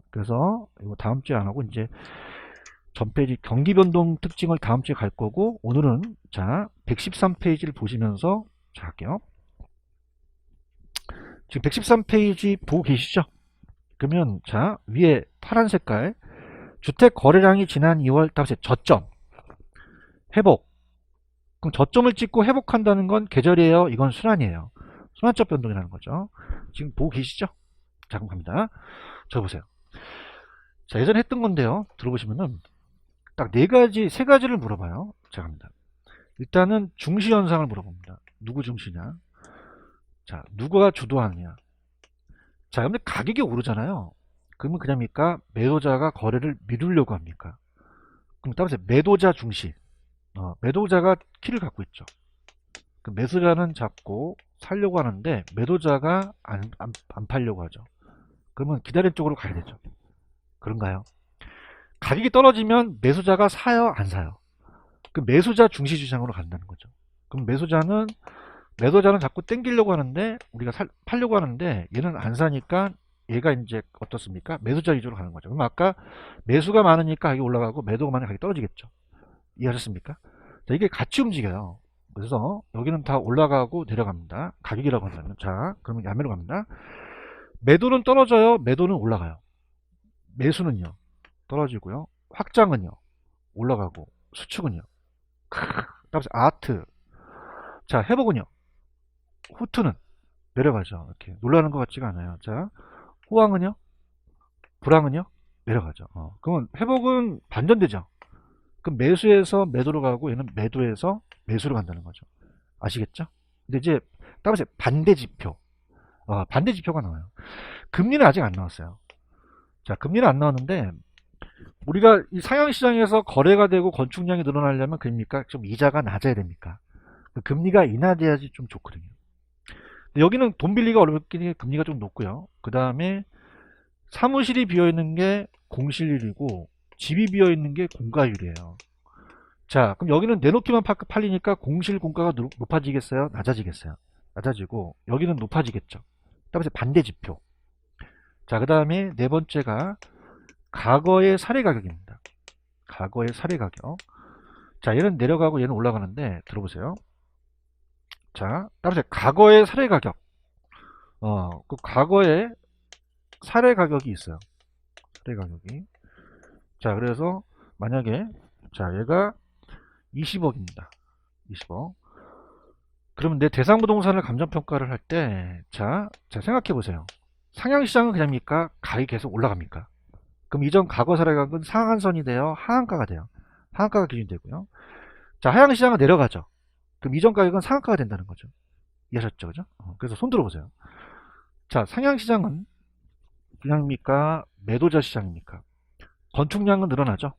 그래서 이거 다음 주에 안 하고 이제 전 페이지 경기 변동 특징을 다음 주에 갈 거고, 오늘은 자 113페이지를 보시면서 자 할게요. 지금 113페이지 보고 계시죠? 그러면 자 위에 파란 색깔 주택 거래량이 지난 2월 다음에 저점 회복. 그럼 저점을 찍고 회복한다는 건 계절이에요? 이건 순환이에요? 순환적 변동이라는 거죠. 지금 보고 계시죠? 자 그럼 갑니다. 저 보세요. 자 예전에 했던 건데요. 들어보시면은 딱 세 가지를 물어봐요. 자 갑니다. 일단은 중시 현상을 물어봅니다. 누구 중시냐? 자 누가 주도하느냐? 자 근데 가격이 오르잖아요. 그러면 그냥입니까? 매도자가 거래를 미루려고 합니까? 그럼 따라서 매도자 중시. 매도자가 키를 갖고 있죠. 그 매수자는 잡고 살려고 하는데 매도자가 안 팔려고 하죠. 그러면 기다린 쪽으로 가야 되죠. 그런가요? 가격이 떨어지면 매수자가 사요, 안 사요? 그 매수자 중시 주장으로 간다는 거죠. 그럼 매도자는 자꾸 땡기려고 하는데 우리가 팔려고 하는데 얘는 안 사니까 얘가 이제 어떻습니까? 매수자 위주로 가는 거죠. 그럼 아까 매수가 많으니까 가격이 올라가고 매도가 많으니까 가격이 떨어지겠죠. 이해하셨습니까? 자, 이게 같이 움직여요. 그래서 여기는 다 올라가고 내려갑니다. 가격이라고 한다면. 자, 그러면 야매로 갑니다. 매도는 떨어져요. 매도는 올라가요. 매수는요. 떨어지고요. 확장은요. 올라가고. 수축은요. 그다음에 아트. 자, 회복은요. 후트는 내려가죠. 이렇게 놀라는 것 같지가 않아요. 자, 호황은요. 불황은요. 내려가죠. 그러면 회복은 반전되죠. 그럼 매수에서 매도로 가고 얘는 매도에서 매수로 간다는 거죠. 아시겠죠? 근데 이제 따라서 반대 지표. 반대 지표가 나와요. 금리는 아직 안 나왔어요. 자, 금리는 안 나왔는데 우리가 이 상향시장에서 거래가 되고 건축량이 늘어나려면 그럽니까? 좀 이자가 낮아야 됩니까? 금리가 인하돼야지 좀 좋거든요. 근데 여기는 돈 빌리기가 어렵기 금리가 좀 높고요. 그 다음에 사무실이 비어있는 게 공실률이고 집이 비어있는 게 공가율이에요. 자, 그럼 여기는 내놓기만 팔리니까 공실 공가가 높아지겠어요? 낮아지겠어요? 낮아지고 여기는 높아지겠죠. 따라서 반대 지표. 자, 그 다음에 네 번째가 과거의 사례 가격입니다. 과거의 사례 가격. 자, 얘는 내려가고 얘는 올라가는데 들어보세요. 자, 따라서 과거의 사례 가격. 그 과거의 사례 가격이 있어요. 사례 가격이. 자, 그래서 만약에 자, 얘가 20억입니다. 20억. 그러면 내 대상부동산을 감정평가를 할 때, 자 생각해 보세요. 상향시장은 그냥입니까? 가격이 계속 올라갑니까? 그럼 이전 과거 사례가격은 상한선이 돼요? 하한가가 돼요? 하한가가 기준이 되고요. 자, 하향시장은 내려가죠. 그럼 이전 가격은 상한가가 된다는 거죠. 이해하셨죠? 그죠? 그래서 손 들어보세요. 자, 상향시장은 그냥입니까? 매도자 시장입니까? 건축량은 늘어나죠.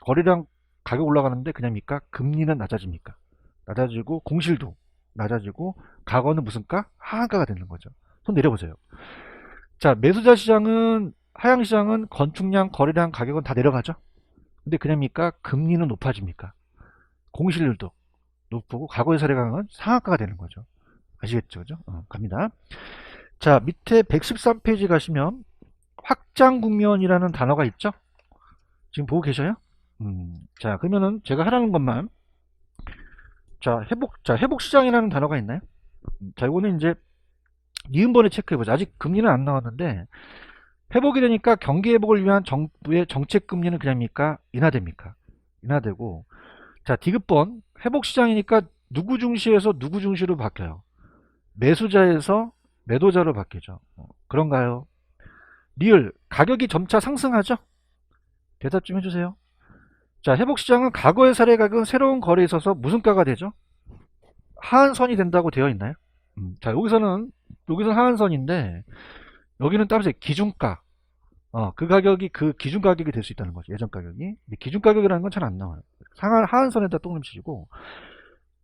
거래량 가격 올라가는데 그냥입니까? 금리는 낮아집니까? 낮아지고 공실도 낮아지고 과거는 무슨 가? 하한가가 되는 거죠. 손 내려보세요. 자, 매수자 시장은 하향시장은 건축량, 거래량, 가격은 다 내려가죠. 근데 그냥입니까? 금리는 높아집니까? 공실률도 높고 과거의 사례강은 상한가가 되는 거죠. 아시겠죠? 그죠? 갑니다. 자, 밑에 113페이지 가시면 확장 국면이라는 단어가 있죠? 지금 보고 계셔요? 자, 그러면은 제가 하라는 것만 자, 회복 시장이라는 단어가 있나요? 자, 이거는 이제 니은번에 체크해보자. 아직 금리는 안 나왔는데 회복이 되니까 경기 회복을 위한 정부의 정책 금리는 그냥입니까? 인하됩니까? 인하되고, 자, 디귿번 회복 시장이니까 누구 중시에서 누구 중시로 바뀌어요? 매수자에서 매도자로 바뀌죠. 그런가요? 리을 가격이 점차 상승하죠? 대답 좀 해주세요. 자, 회복 시장은 과거의 사례 가격은 새로운 거래에 있어서 무슨 가가 되죠? 하한선이 된다고 되어 있나요? 자, 여기서는 하한선인데 여기는 따로 기준가. 그 가격이 그 기준 가격이 될 수 있다는 거죠. 예전 가격이. 근데 기준 가격이라는 건 잘 안 나와요. 하한선에다 똥을 치시고,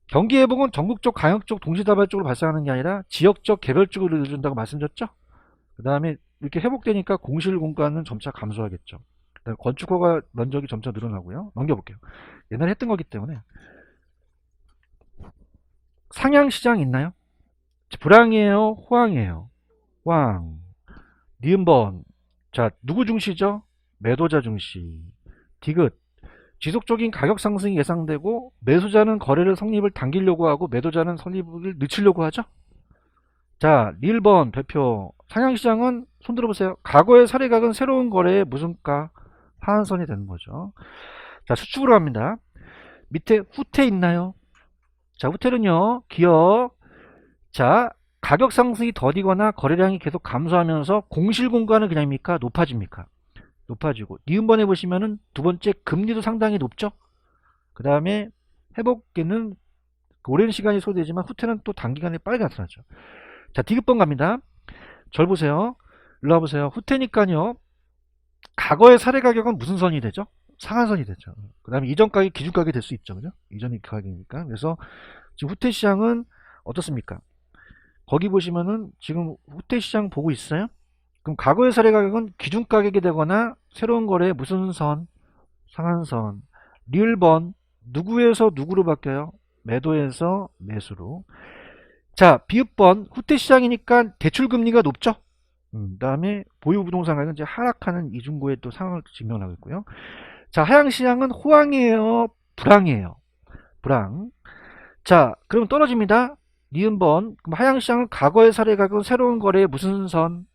경기 회복은 전국적, 강역적, 동시다발적으로 발생하는 게 아니라 지역적, 개별적으로 이루어진다고 말씀드렸죠. 그 다음에 이렇게 회복되니까 공실 공가는 점차 감소하겠죠. 그다음에 건축허가 면적이 점차 늘어나고요. 넘겨볼게요. 옛날에 했던 거기 때문에. 상향시장 있나요? 불황이에요? 호황이에요? 호황. 니은번. 자, 누구 중시죠? 매도자 중시. 디귿. 지속적인 가격 상승이 예상되고 매수자는 거래를 성립을 당기려고 하고 매도자는 성립을 늦추려고 하죠. 자, 리을번 별표. 상향시장은 손 들어보세요. 과거의 사례각은 새로운 거래의 무슨 가? 하한선이 되는 거죠. 자, 수축으로 갑니다. 밑에 후퇴 있나요? 자, 후퇴는요, 기업. 자, 가격 상승이 더디거나 거래량이 계속 감소하면서 공실 공간은 그냥입니까? 높아집니까? 높아지고, 니은번에 보시면은 두 번째 금리도 상당히 높죠? 그 다음에 회복기는 오랜 시간이 소요되지만 후퇴는 또 단기간에 빠르게 나타나죠. 자, 디귿번 갑니다. 절 보세요. 일로 와보세요. 후퇴니까요, 과거의 사례 가격은 무슨 선이 되죠? 상한선이 되죠. 그 다음에 이전 가격이 기준 가격이 될 수 있죠. 그죠? 이전 가격이니까. 그래서 지금 후퇴 시장은 어떻습니까? 거기 보시면은 지금 후퇴 시장 보고 있어요? 그럼 과거의 사례 가격은 기준 가격이 되거나 새로운 거래에 무슨 선? 상한선. 리을번. 누구에서 누구로 바뀌어요? 매도에서 매수로. 자, 비읍번. 후퇴 시장이니까 대출금리가 높죠? 그 다음에 보유부동산 가격은 이제 하락하는 이중고의 또 상황을 증명하고 있고요. 자, 하향시장은 호황이에요? 불황이에요? 불황. 자, 그럼 떨어집니다. 니은번. 그럼 하향시장은 과거의 사례 가격은 새로운 거래에 무슨 선?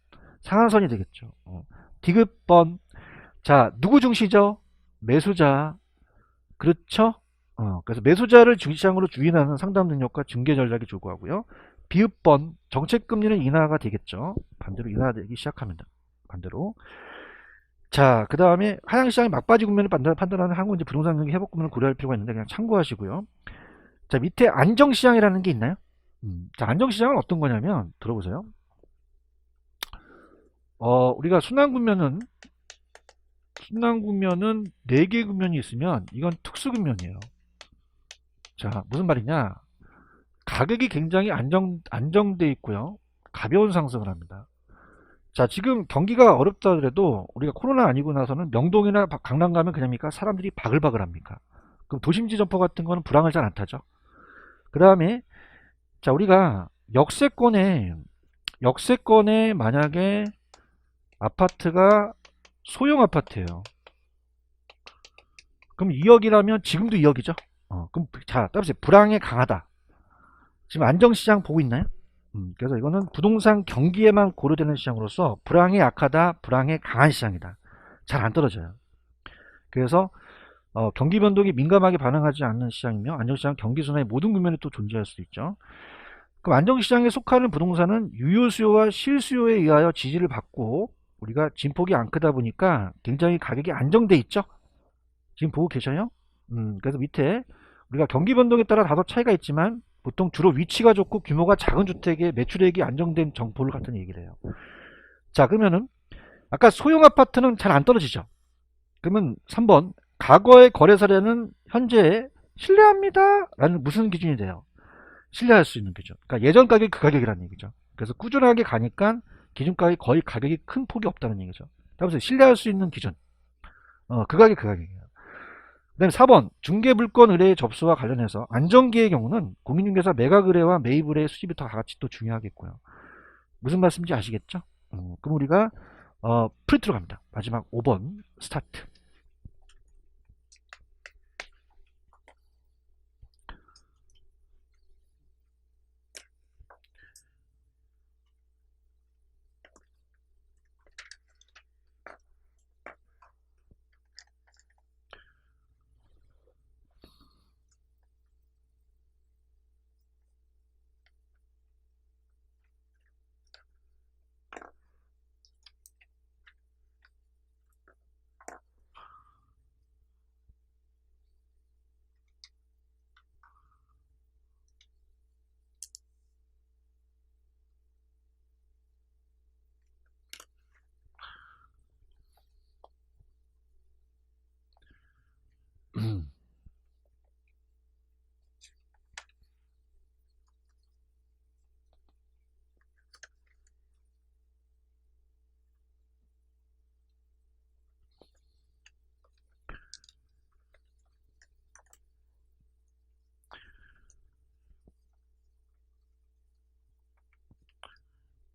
상한선이 되겠죠. 디귿번. 자, 누구 중시죠? 매수자. 그렇죠? 그래서 매수자를 중시장으로 주인하는 상담 능력과 중개 전략이 좋고하고요. 비읍번. 정책금리는 인하가 되겠죠. 반대로 인하되기 시작합니다. 반대로. 자, 그 다음에 하향시장의 막바지 국면을 판단하는 한국 이제 부동산 경기 회복 국면을 고려할 필요가 있는데 그냥 참고하시고요. 자, 밑에 안정시장이라는 게 있나요? 자, 안정시장은 어떤 거냐면 들어보세요. 우리가 순환국면은 4개 국면이 있으면 이건 특수국면이에요. 자, 무슨 말이냐? 가격이 굉장히 안정돼 있고요. 가벼운 상승을 합니다. 자, 지금 경기가 어렵다 하더라도 우리가 코로나 아니고 나서는 명동이나 강남 가면 그냥입니까? 사람들이 바글바글 합니까? 그럼 도심지 점퍼 같은 거는 불황을 잘 안 타죠. 그 다음에 자, 우리가 역세권에 만약에 아파트가 소형 아파트예요. 그럼 2억이라면 지금도 2억이죠. 그럼 자, 따라서 불황에 강하다. 지금 안정시장 보고 있나요? 그래서 이거는 부동산 경기에만 고려되는 시장으로서 불황에 약하다, 불황에 강한 시장이다. 잘 안 떨어져요. 그래서 경기 변동에 민감하게 반응하지 않는 시장이며 안정시장 경기순환의 모든 국면에 또 존재할 수도 있죠. 그럼 안정시장에 속하는 부동산은 유효수요와 실수요에 의하여 지지를 받고 우리가 진폭이 안 크다 보니까 굉장히 가격이 안정돼 있죠. 지금 보고 계셔요? 그래서 밑에 우리가 경기 변동에 따라 다소 차이가 있지만 보통 주로 위치가 좋고 규모가 작은 주택의 매출액이 안정된 정보를 같은 얘기를 해요. 자, 그러면은 아까 소형 아파트는 잘 안 떨어지죠. 그러면 3번 과거의 거래 사례는 현재 신뢰합니다 라는 무슨 기준이 돼요? 신뢰할 수 있는 기준. 그러니까 예전 가격이 그 가격이라는 얘기죠. 그래서 꾸준하게 가니까 기준가격이 거의 가격이 큰 폭이 없다는 얘기죠. 그래서 신뢰할 수 있는 기준. 그 가격이 그 가격이에요. 그 다음에 4번 중개물건 의뢰의 접수와 관련해서 안정기의 경우는 공인중개사 매각 의뢰와 매입 의뢰의 수집이 다 같이 또 중요하겠고요. 무슨 말씀인지 아시겠죠? 그럼 우리가 프린트로 갑니다. 마지막 5번 스타트.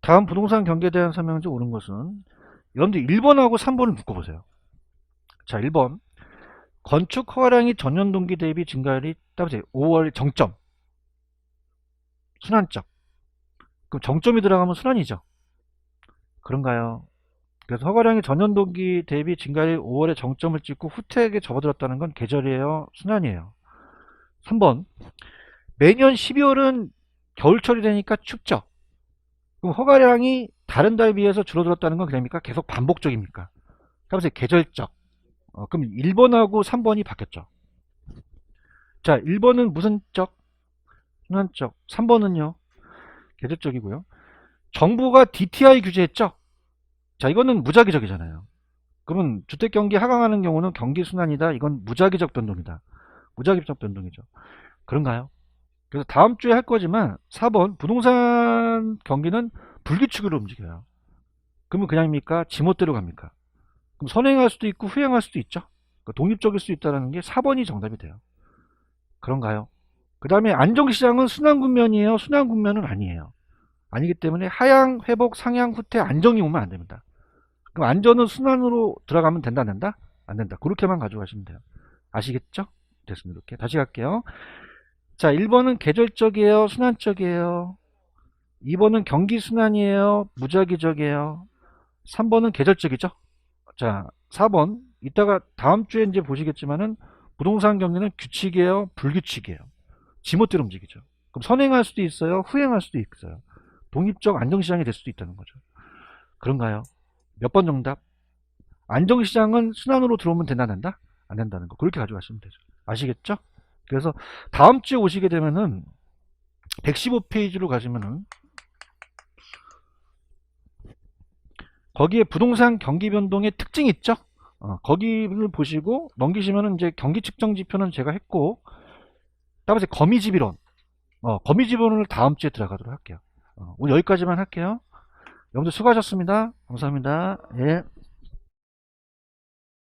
다음 부동산 경기에 대한 설명을 좀 옳은 것은 여러분들 1번하고 3번을 묶어보세요. 자, 1번 건축 허가량이 전년 동기 대비 증가율이 따보세요. 5월 정점 순환적. 그럼 정점이 들어가면 순환이죠. 그런가요? 그래서 허가량이 전년 동기 대비 증가율이 5월에 정점을 찍고 후퇴하게 접어들었다는 건 계절이에요, 순환이에요. 3번 매년 12월은 겨울철이 되니까 춥죠. 그럼 허가량이 다른 달에 비해서 줄어들었다는 건 그럽니까? 계속 반복적입니까? 따라서 계절적. 그럼 1번하고 3번이 바뀌었죠. 자, 1번은 무슨 적? 순환적. 3번은요? 계절적이고요. 정부가 DTI 규제했죠? 자, 이거는 무작위적이잖아요. 그러면 주택경기 하강하는 경우는 경기순환이다. 이건 무작위적 변동이다. 무작위적 변동이죠. 그런가요? 그래서 다음 주에 할 거지만 4번 부동산 경기는 불규칙으로 움직여요. 그러면 그냥입니까? 지멋대로 갑니까? 그럼 선행할 수도 있고 후행할 수도 있죠. 그러니까 독립적일 수 있다는 게 4번이 정답이 돼요. 그런가요? 그 다음에 안정시장은 순환국면이에요? 순환국면은 아니에요. 아니기 때문에 하향, 회복, 상향, 후퇴, 안정이 오면 안 됩니다. 그럼 안전은 순환으로 들어가면 된다, 안 된다? 안 된다. 그렇게만 가져가시면 돼요. 아시겠죠? 됐습니다. 이렇게. 다시 갈게요. 자, 1번은 계절적이에요? 순환적이에요? 2번은 경기순환이에요? 무작위적이에요? 3번은 계절적이죠? 자, 4번. 이따가 다음 주에 이제 보시겠지만은 부동산 경기는 규칙이에요? 불규칙이에요? 지멋대로 움직이죠. 그럼 선행할 수도 있어요? 후행할 수도 있어요. 독립적 안정시장이 될 수도 있다는 거죠. 그런가요? 몇 번 정답? 안정시장은 순환으로 들어오면 된다, 안 된다? 안 된다는 거. 그렇게 가져가시면 되죠. 아시겠죠? 그래서 다음 주에 오시게 되면은 115페이지로 가시면은 거기에 부동산 경기 변동의 특징이 있죠? 거기를 보시고 넘기시면은 이제 경기 측정 지표는 제가 했고, 따라서 거미지비론, 거미지비론을 다음 주에 들어가도록 할게요. 오늘 여기까지만 할게요. 여러분들 수고하셨습니다. 감사합니다. 예.